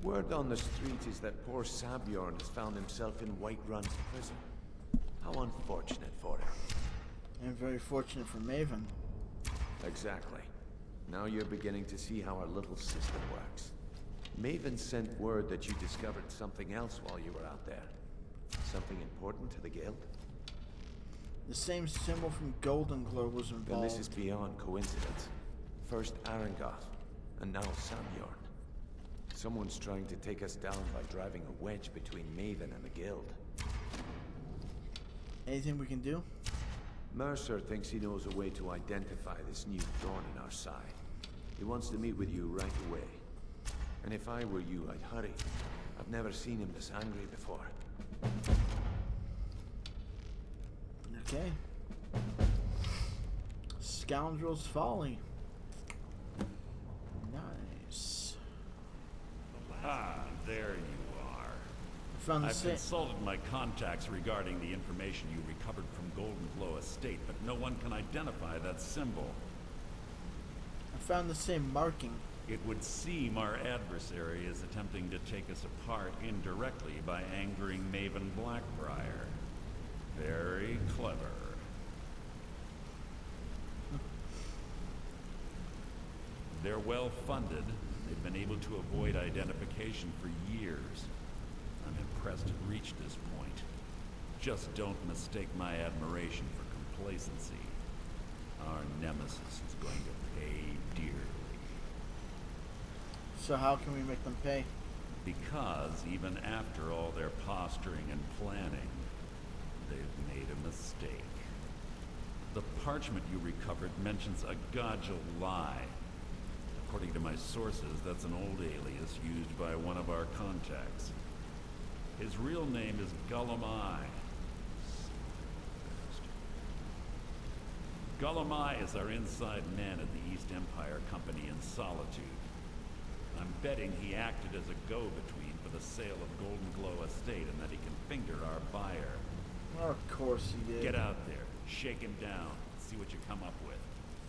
Word on the street is that poor Sabjorn has found himself in Whiterun's prison. How unfortunate for him. And very fortunate for Maven. Exactly. Now you're beginning to see how our little system works. Maven sent word that you discovered something else while you were out there. Something important to the guild? The same symbol from Golden Glow was involved. Then this is beyond coincidence. First Arangoth, and now Samyorn. Someone's trying to take us down by driving a wedge between Maven and the guild. Anything we can do? Mercer thinks he knows a way to identify this new thorn in our side. He wants to meet with you right away. And if I were you, I'd hurry. I've never seen him this angry before. Okay. Scoundrel's Folly. Nice. Ah, there you are. Found the I've consulted my contacts regarding the information you recovered from Golden Glow Estate, but no one can identify that symbol. I found the same marking. It would seem our adversary is attempting to take us apart indirectly by angering Maven Blackbriar. Very clever. They're well funded. They've been able to avoid identification for years. I'm impressed it reached this point. Just don't mistake my admiration for complacency. Our nemesis is going to pay dearly. So how can we make them pay? Because even after all their posturing and planning, they've made a mistake. The parchment you recovered mentions a Gulum-Ei. According to my sources, that's an old alias used by one of our contacts. His real name is Gulum-Ei. Gulum-Ei is our inside man at the East Empire Company in Solitude. I'm betting he acted as a go-between for the sale of Golden Glow Estate and that he can finger our buyer. Well, of course he did. Get out there, shake him down, see what you come up with.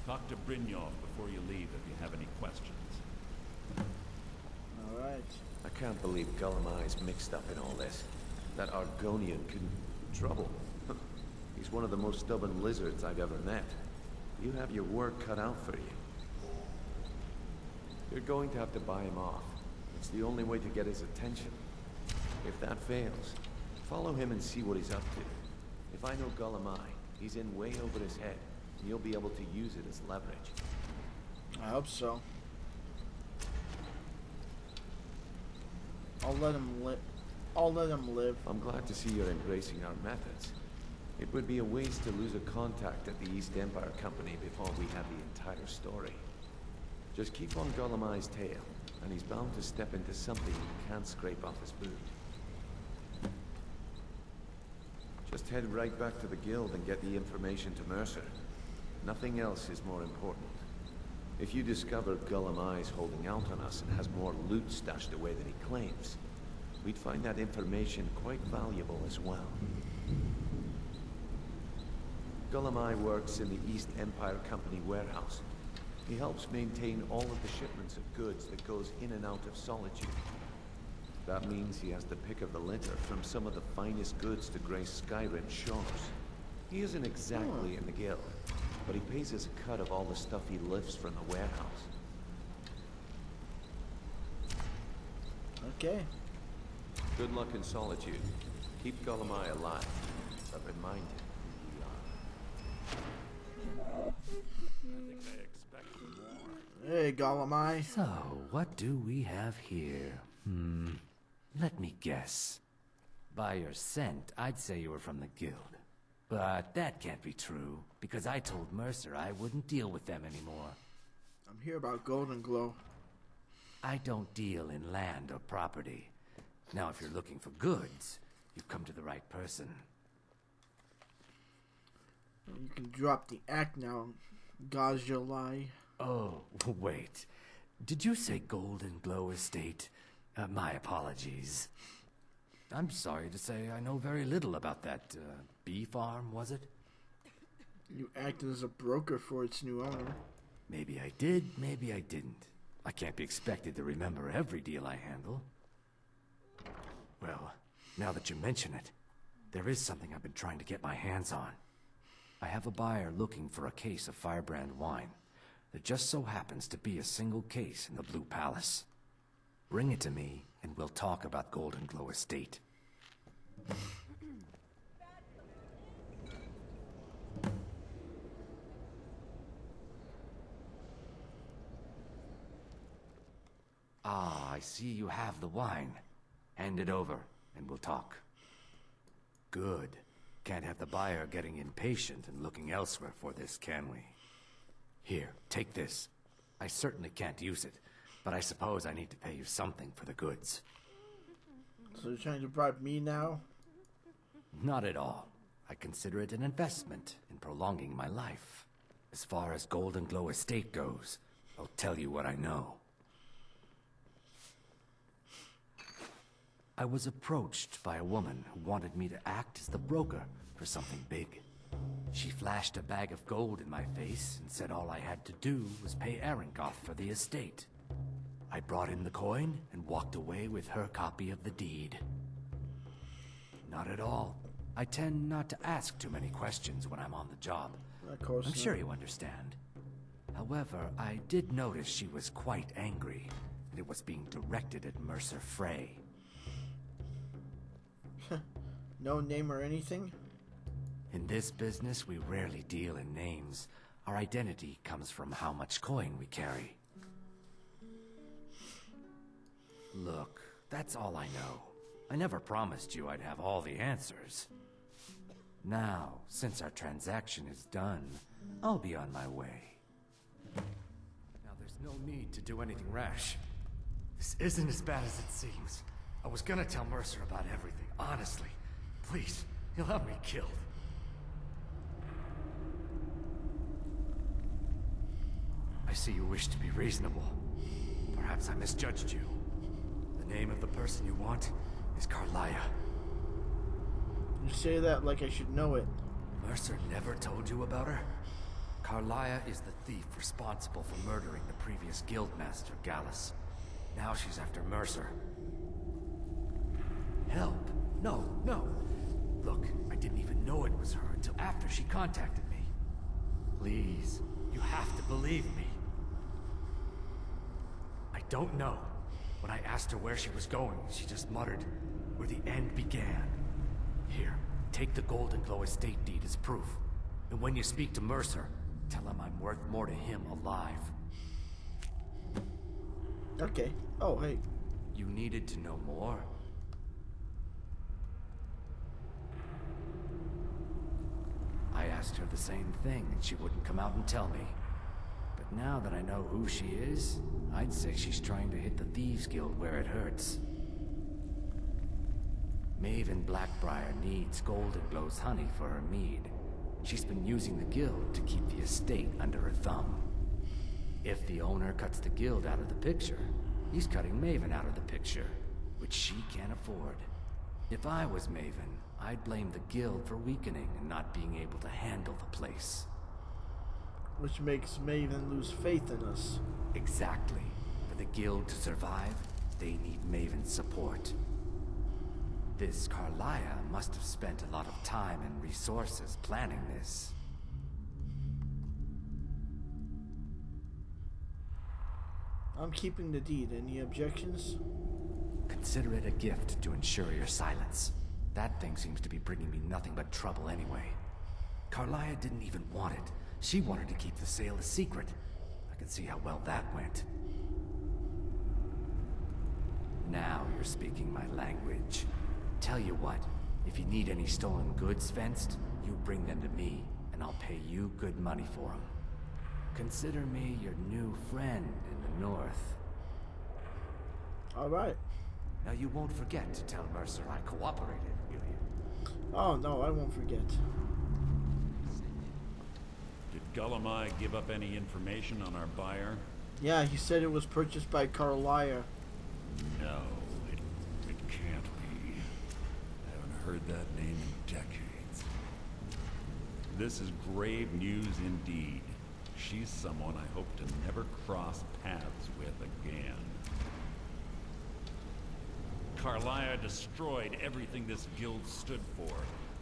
Talk to Brynjolf before you leave if you have any questions. Alright. I can't believe Gulum-Ei's mixed up in all this. That Argonian couldn't... trouble. He's one of the most stubborn lizards I've ever met. You have your work cut out for you. You're going to have to buy him off. It's the only way to get his attention. If that fails, follow him and see what he's up to. If I know Gulum-Ei, he's in way over his head, and you'll be able to use it as leverage. I hope so. I'll let him live. I'm glad to see you're embracing our methods. It would be a waste to lose a contact at the East Empire Company before we have the entire story. Just keep on Gulum-Ei's tail, and he's bound to step into something you can't scrape off his boot. Just head right back to the guild and get the information to Mercer. Nothing else is more important. If you discover Gulum-Ei's holding out on us and has more loot stashed away than he claims, we'd find that information quite valuable as well. Gulum-Ei works in the East Empire Company warehouse. He helps maintain all of the shipments of goods that goes in and out of Solitude. That means he has the pick of the litter from some of the finest goods to grace Skyrim's shores. He isn't exactly in the guild, but he pays us a cut of all the stuff he lifts from the warehouse. Okay. Good luck in Solitude. Keep Gulum-Ei alive, but remind him who we are. I think they expect more. Hey, Gulum-Ei. So, what do we have here? Let me guess. By your scent, I'd say you were from the guild. But that can't be true, because I told Mercer I wouldn't deal with them anymore. I'm here about Golden Glow. I don't deal in land or property. Now, if you're looking for goods, you've come to the right person. You can drop the act now, Gulum-Ei. Oh, wait. Did you say Golden Glow Estate? My apologies. I'm sorry to say I know very little about that, bee farm, was it? You acted as a broker for its new owner. Maybe I did, maybe I didn't. I can't be expected to remember every deal I handle. Well, now that you mention it, there is something I've been trying to get my hands on. I have a buyer looking for a case of firebrand wine. There just so happens to be a single case in the Blue Palace. Bring it to me, and we'll talk about Golden Glow Estate. Ah, I see you have the wine. Hand it over, and we'll talk. Good. Can't have the buyer getting impatient and looking elsewhere for this, can we? Here, take this. I certainly can't use it, but I suppose I need to pay you something for the goods. So you're trying to bribe me now? Not at all. I consider it an investment in prolonging my life. As far as Golden Glow Estate goes, I'll tell you what I know. I was approached by a woman who wanted me to act as the broker for something big. She flashed a bag of gold in my face and said all I had to do was pay Arangoth for the estate. I brought in the coin and walked away with her copy of the deed. Not at all. I tend not to ask too many questions when I'm on the job. Of course I'm not. sure you understand. However, I did notice she was quite angry, and it was being directed at Mercer Frey. No name or anything? In this business, we rarely deal in names. Our identity comes from how much coin we carry. Look, that's all I know. I never promised you I'd have all the answers. Now, since our transaction is done, I'll be on my way. Now, there's no need to do anything rash. This isn't as bad as it seems. I was gonna tell Mercer about everything, honestly. Please, he'll have me killed. I see you wish to be reasonable. Perhaps I misjudged you. The name of the person you want is Carlia. You say that like I should know it. Mercer never told you about her? Carlia is the thief responsible for murdering the previous guildmaster, Gallus. Now she's after Mercer. Help! No, no! Look, I didn't even know it was her until after she contacted me. Please, you have to believe me. I don't know. When I asked her where she was going, she just muttered, where the end began. Here, take the Golden Glow Estate deed as proof. And when you speak to Mercer, tell him I'm worth more to him alive. Okay. Oh, hey. You needed to know more? I asked her the same thing, and she wouldn't come out and tell me. But now that I know who she is, I'd say she's trying to hit the Thieves Guild where it hurts. Maven Blackbriar needs Golden Glow's honey for her mead. She's been using the guild to keep the estate under her thumb. If the owner cuts the guild out of the picture, he's cutting Maven out of the picture, which she can't afford. If I was Maven, I'd blame the guild for weakening and not being able to handle the place. Which makes Maven lose faith in us. Exactly. For the guild to survive, they need Maven's support. This Carlia must have spent a lot of time and resources planning this. I'm keeping the deed. Any objections? Consider it a gift to ensure your silence. That thing seems to be bringing me nothing but trouble anyway. Carlia didn't even want it. She wanted to keep the sale a secret. I can see how well that went. Now you're speaking my language. Tell you what, if you need any stolen goods fenced, you bring them to me, and I'll pay you good money for them. Consider me your new friend in the north. Alright. Now you won't forget to tell Mercer I cooperated, will you? Oh, no, I won't forget. Did Gulum-Ei give up any information on our buyer? Yeah, he said it was purchased by Carlia. No, it can't be. I haven't heard that name in decades. This is grave news indeed. She's someone I hope to never cross paths with again. Carlia destroyed everything this guild stood for.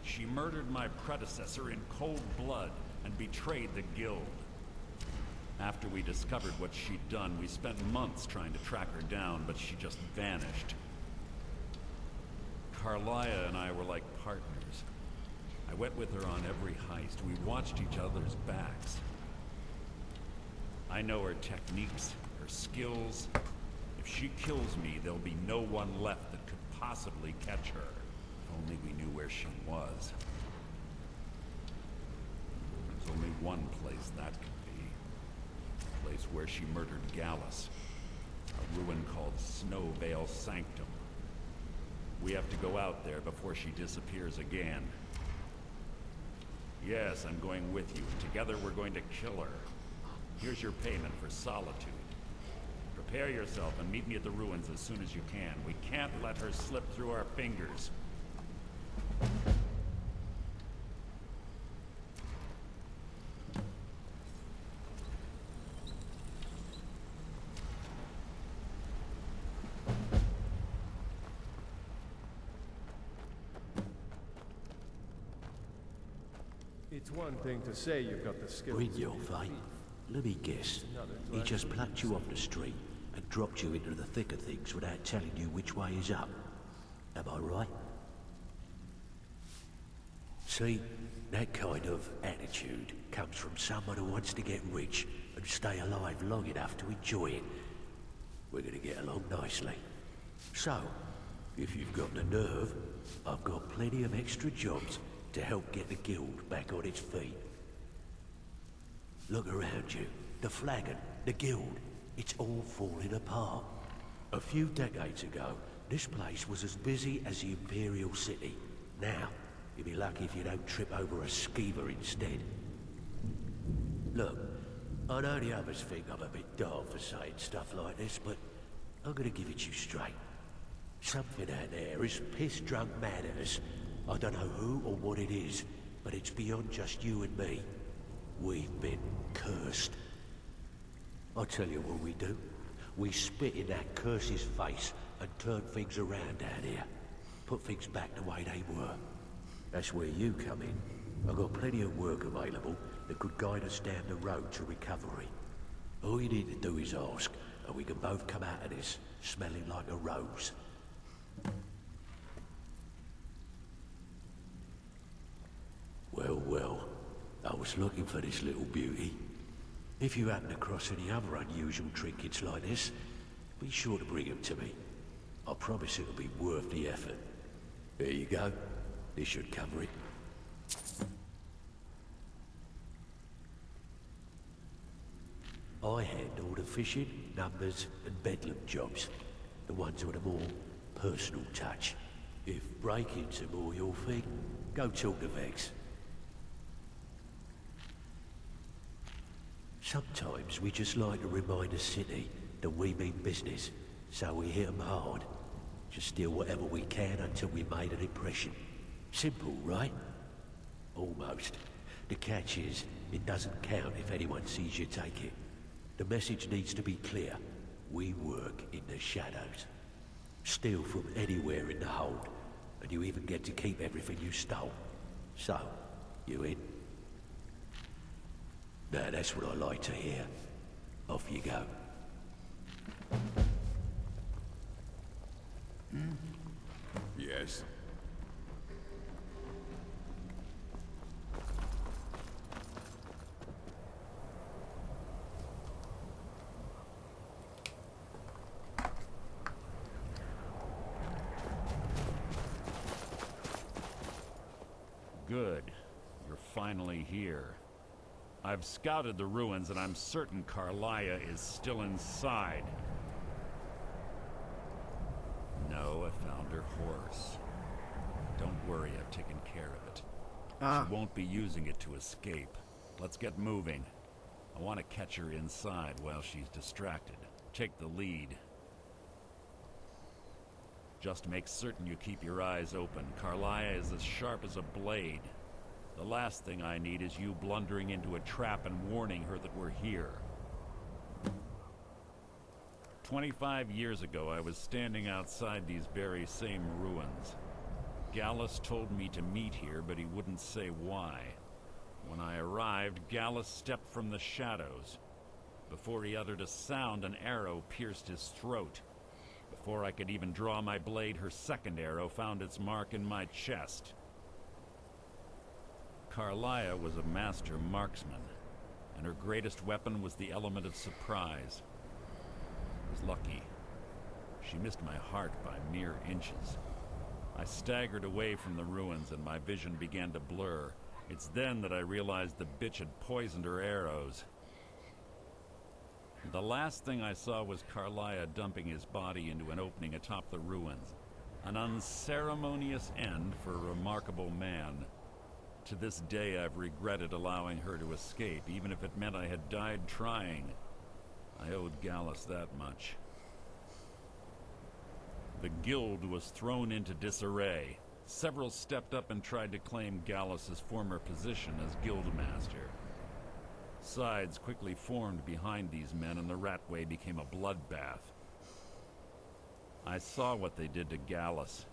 She murdered my predecessor in cold blood and betrayed the guild. After we discovered what she'd done, we spent months trying to track her down, but she just vanished. Carlia and I were like partners. I went with her on every heist. We watched each other's backs. I know her techniques, her skills. If she kills me, there'll be no one left that could possibly catch her. If only we knew where she was. There's only one place that could be. The place where she murdered Gallus. A ruin called Snowvale Sanctum. We have to go out there before she disappears again. Yes, I'm going with you. Together we're going to kill her. Here's your payment for solitude. Prepare yourself and meet me at the ruins as soon as you can. We can't let her slip through our fingers. It's one thing to say you've got the skills. In your fate. Let me guess. He just plucked you off the street and dropped you into the thick of things without telling you which way is up. Am I right? See, that kind of attitude comes from someone who wants to get rich and stay alive long enough to enjoy it. We're gonna get along nicely. So, if you've got the nerve, I've got plenty of extra jobs to help get the guild back on its feet. Look around you. The flagon, the guild, it's all falling apart. A few decades ago, this place was as busy as the Imperial City. Now, you'll be lucky if you don't trip over a skeever instead. Look, I know the others think I'm a bit daft for saying stuff like this, but I'm gonna give it you straight. Something out there is piss-drunk mad at us. I don't know who or what it is, but it's beyond just you and me. We've been cursed. I'll tell you what we do. We spit in that curse's face and turn things around down here. Put things back the way they were. That's where you come in. I've got plenty of work available that could guide us down the road to recovery. All you need to do is ask, and we can both come out of this smelling like a rose. Well, well, I was looking for this little beauty. If you happen across any other unusual trinkets like this, be sure to bring them to me. I promise it'll be worth the effort. There you go. This should cover it. I handle the fishing, numbers, and bedlam jobs. The ones with a more personal touch. If break-ins are more your thing, go talk to Vex. Sometimes we just like to remind the city that we mean business, so we hit 'em hard. Just steal whatever we can until we made an impression. Simple, right? Almost. The catch is, it doesn't count if anyone sees you take it. The message needs to be clear. We work in the shadows. Steal from anywhere in the hold, and you even get to keep everything you stole. So, you in? Now that's what I like to hear. Off you go. Yes? Good. You're finally here. I've scouted the ruins and I'm certain Carlia is still inside. No, I found her horse. Don't worry, I've taken care of it. She won't be using it to escape. Let's get moving. I want to catch her inside while she's distracted. Take the lead. Just make certain you keep your eyes open. Carlia is as sharp as a blade. The last thing I need is you blundering into a trap and warning her that we're here. 25 years ago, I was standing outside these very same ruins. Gallus told me to meet here, but he wouldn't say why. When I arrived, Gallus stepped from the shadows. Before he uttered a sound, an arrow pierced his throat. Before I could even draw my blade, her second arrow found its mark in my chest. Carlia was a master marksman, and her greatest weapon was the element of surprise. I was lucky. She missed my heart by mere inches. I staggered away from the ruins and my vision began to blur. It's then that I realized the bitch had poisoned her arrows. The last thing I saw was Carlia dumping his body into an opening atop the ruins. An unceremonious end for a remarkable man. To this day, I've regretted allowing her to escape, even if it meant I had died trying. I owed Gallus that much. The guild was thrown into disarray. Several stepped up and tried to claim Gallus's former position as guildmaster. Sides quickly formed behind these men, and the Ratway became a bloodbath. I saw what they did to Gallus.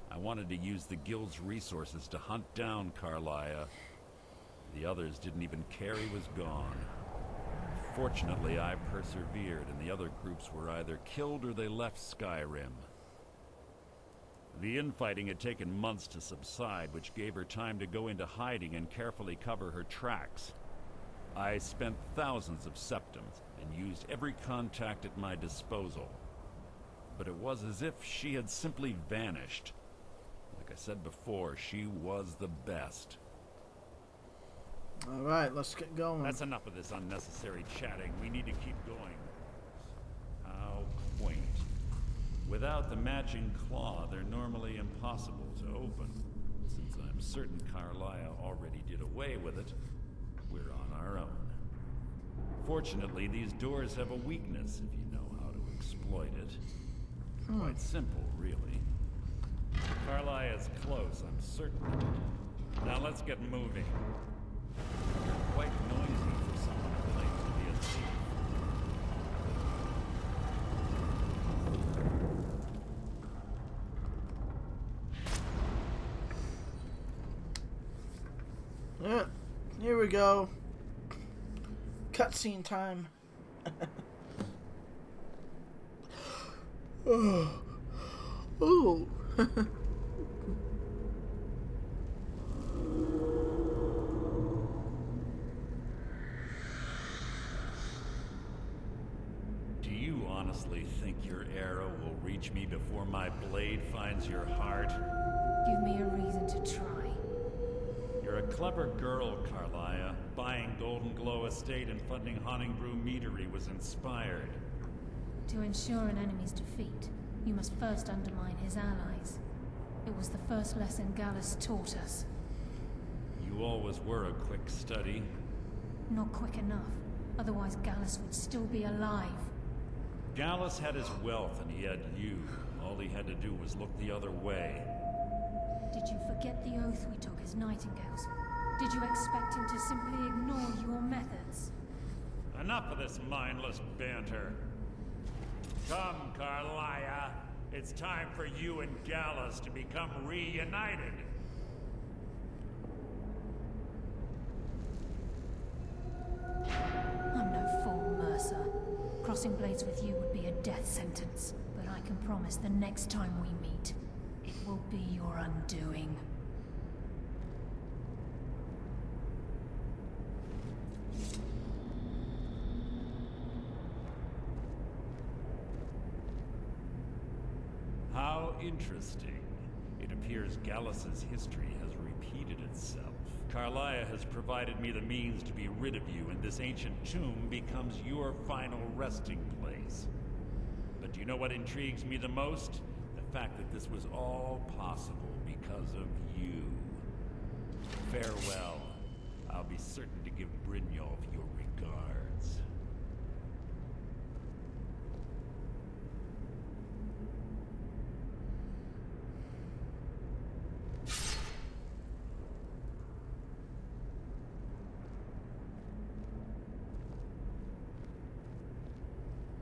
I wanted to use the guild's resources to hunt down Carlia. The others didn't even care he was gone. Fortunately, I persevered, and the other groups were either killed or they left Skyrim. The infighting had taken months to subside, which gave her time to go into hiding and carefully cover her tracks. I spent thousands of septims and used every contact at my disposal. But it was as if she had simply vanished. Like I said before, she was the best. Alright, let's get going. That's enough of this unnecessary chatting. We need to keep going. How quaint. Without the matching claw, they're normally impossible to open. Since I'm certain Carlia already did away with it, we're on our own. Fortunately, these doors have a weakness if you know how to exploit it. Quite simple, really. Carlia's close, I'm certain of it. Now let's get moving. You're quite noisy for someone who claims to be a thief. Yeah, here we go. Cutscene time. Oh. Do you honestly think your arrow will reach me before my blade finds your heart? Give me a reason to try. You're a clever girl, Carlia. Buying Golden Glow Estate and funding Honningbrew Meadery was inspired. To ensure an enemy's defeat, you must first undermine his allies. It was the first lesson Gallus taught us. You always were a quick study. Not quick enough, otherwise Gallus would still be alive. Gallus had his wealth and he had you. All he had to do was look the other way. Did you forget the oath we took as nightingales? Did you expect him to simply ignore your methods? Enough of this mindless banter. Come, Carlia. It's time for you and Gallus to become reunited. I'm no fool, Mercer. Crossing blades with you would be a death sentence, but I can promise the next time we meet, it will be your undoing. How interesting. It appears Gallus's history has repeated itself. Carlia has provided me the means to be rid of you, and this ancient tomb becomes your final resting place. But do you know what intrigues me the most? The fact that this was all possible because of you. Farewell. I'll be certain to give Brynjolf your regard.